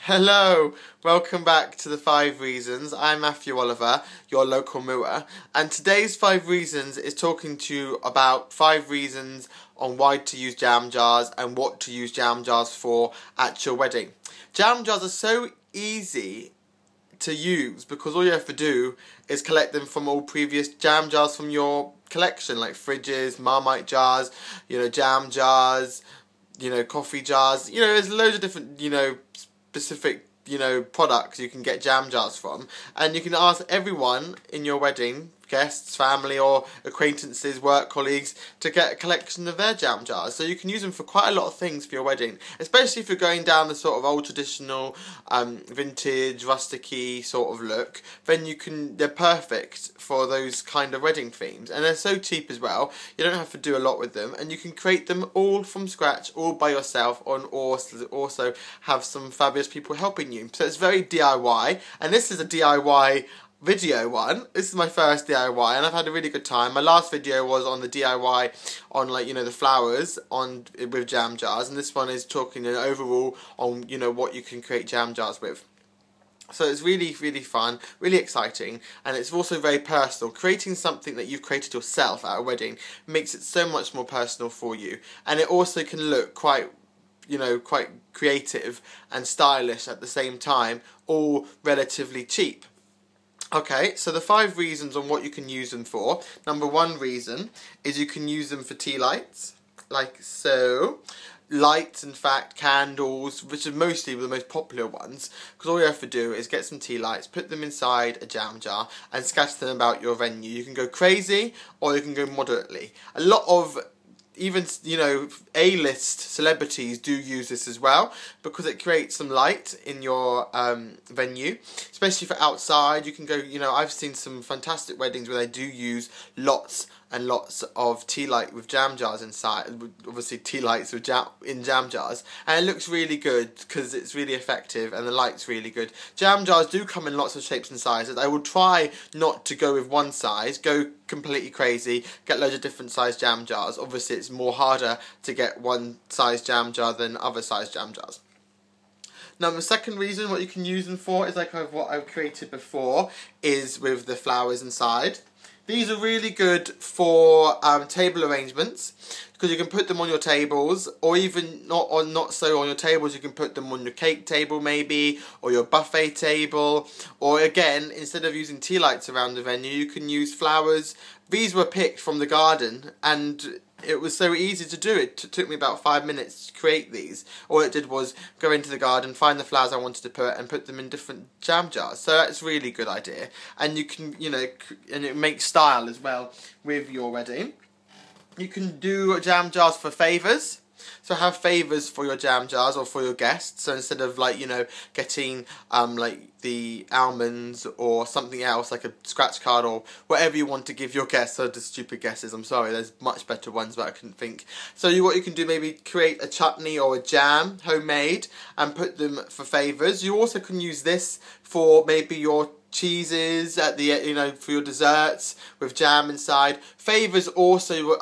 Hello, welcome back to the 5 Reasons. I'm Matthew Oliver, your local mooer, and today's 5 Reasons is talking to you about 5 reasons on why to use jam jars and what to use jam jars for at your wedding. Jam jars are so easy to use because all you have to do is collect them from all previous jam jars from your collection, like fridges, Marmite jars, jam jars, coffee jars. There's loads of different, specific, products you can get jam jars from, and you can ask everyone in your wedding, guests, family or acquaintances, work colleagues, to get a collection of their jam jars. So you can use them for quite a lot of things for your wedding, especially if you're going down the sort of old traditional, vintage, rusticy sort of look. Then they're perfect for those kind of wedding themes, and they're so cheap as well. You don't have to do a lot with them, and you can create them all from scratch, all by yourself, or also have some fabulous people helping you. So it's very DIY, and this is a DIY video one. This is my first DIY and I've had a really good time. My last video was on the DIY on the flowers with jam jars, and this one is talking overall on what you can create jam jars with. So it's really fun, really exciting, and it's also very personal. Creating something that you've created yourself at a wedding makes it so much more personal for you, and it also can look quite creative and stylish at the same time, all relatively cheap. Okay, so the 5 reasons on what you can use them for. Number 1 reason is you can use them for tea lights, like so. Lights, in fact, candles, which are mostly the most popular ones, because all you have to do is get some tea lights, put them inside a jam jar, and scatter them about your venue. You can go crazy, or you can go moderately. A lot of even A-list celebrities do use this as well, because it creates some light in your venue, especially for outside. You can go, I've seen some fantastic weddings where they do use lots and lots of tea light with jam jars inside, obviously tea lights with in jam jars, and it looks really good because it's really effective and the light's really good. Jam jars do come in lots of shapes and sizes. I will try not to go with one size, go completely crazy, get loads of different size jam jars. Obviously it's more harder to get one size jam jar than other size jam jars. Now the second reason what you can use them for is like what I've created before, is with the flowers inside. These are really good for table arrangements, because you can put them on your tables, or even not so on your tables. You can put them on your cake table maybe, or your buffet table, or again, instead of using tea lights around the venue, you can use flowers. These were picked from the garden, and it was so easy to do. It took me about 5 minutes to create these. All it did was go into the garden, find the flowers I wanted to put, and put them in different jam jars. So that's a really good idea. And you can, and it makes style as well with your wedding. You can do jam jars for favours. So have favours for your jam jars or for your guests. So instead of getting the almonds or something else, like a scratch card or whatever you want to give your guests. So the stupid guesses, I'm sorry, there's much better ones, but I couldn't think. So what you can do, maybe create a chutney or a jam, homemade, and put them for favours. You also can use this for maybe your cheeses at the for your desserts with jam inside. Favours also,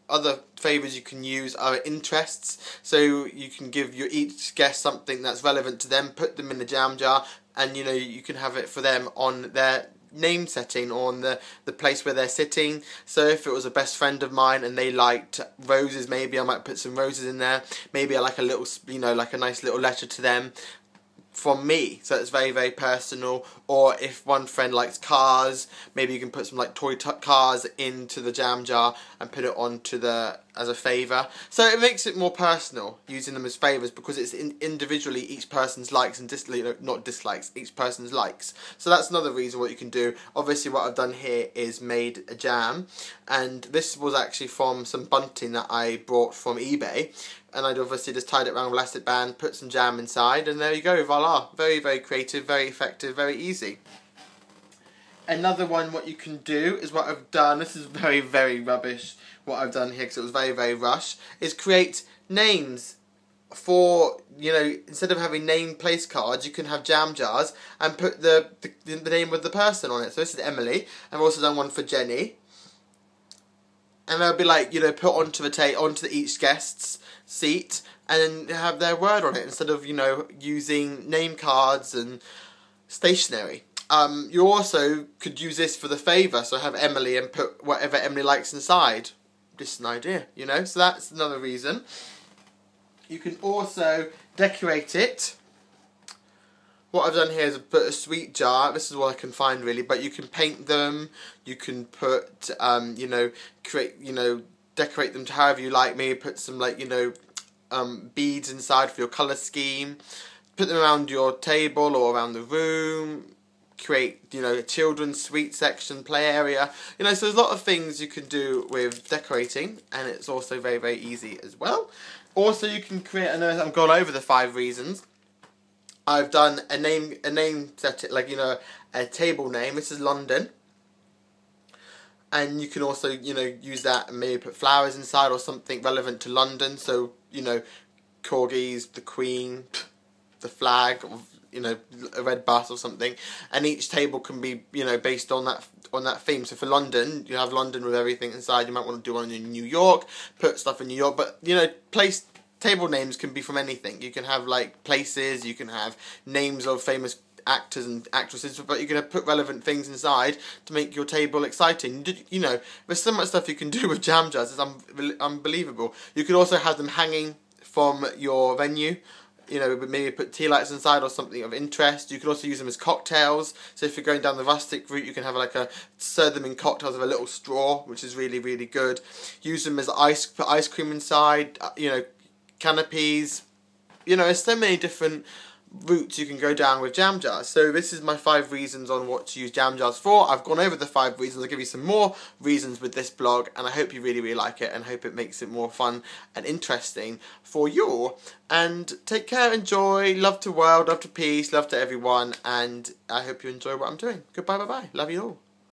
other favours you can use are interests. So you can give each guest something that's relevant to them, put them in the jam jar, and you can have it for them on their name setting or on the place where they're sitting. So if it was a best friend of mine and they liked roses, maybe I might put some roses in there. Maybe I like a little, like a nice little letter to them from me, so it's very personal. Or if one friend likes cars, maybe you can put some toy cars into the jam jar and put it onto as a favour. So it makes it more personal using them as favours, because it's individually each person's likes and not dislikes, each person's likes. So that's another reason what you can do. Obviously what I've done here is made a jam, and this was actually from some bunting that I bought from eBay, and I'd obviously just tied it around with elastic band, put some jam inside, and there you go, voila. Very creative, very effective, very easy. Another one what you can do is what I've done, this is very rubbish what I've done here because it was very rushed, is create names for, instead of having name place cards, you can have jam jars and put the name of the person on it. So this is Emily. I've also done one for Jenny. And they'll be put onto each guest's seat, and have their word on it instead of, you know, using name cards and stationery. You also could use this for the favour, so have Emily and put whatever Emily likes inside. Just an idea, you know, so that's another reason. You can also decorate it. What I've done here is put a sweet jar. This is what I can find really, but you can paint them. You can put, you know, decorate them to however you like. Maybe put some, like, you know, beads inside for your colour scheme. Put them around your table or around the room. Create, you know, a children's sweet section, play area. You know, so there's a lot of things you can do with decorating, and it's also very, very easy as well. Also, you can create. I know I've gone over the 5 reasons. I've done a name set it, like, you know, a table name. This is London. And you can also, you know, use that and maybe put flowers inside or something relevant to London. So, you know, corgis, the Queen, the flag, or, you know, a red bus or something. And each table can be, you know, based on that theme. So for London, you have London with everything inside. You might want to do one in New York, put stuff in New York. But, you know, table names can be from anything. You can have, like, places, you can have names of famous actors and actresses, but you can put relevant things inside to make your table exciting. You know, there's so much stuff you can do with jam jars. It's unbelievable. You could also have them hanging from your venue. You know, maybe put tea lights inside or something of interest. You can also use them as cocktails. So if you're going down the rustic route, you can have serve them in cocktails with a little straw, which is really, really good. Use them as put ice cream inside, you know, canopies. You know, there's so many different routes you can go down with jam jars. So this is my 5 reasons on what to use jam jars for. I've gone over the 5 reasons. I'll give you some more reasons with this blog, and I hope you really, really like it, and hope it makes it more fun and interesting for you. And take care, enjoy, love to world, love to peace, love to everyone, and I hope you enjoy what I'm doing. Goodbye, bye bye. Love you all.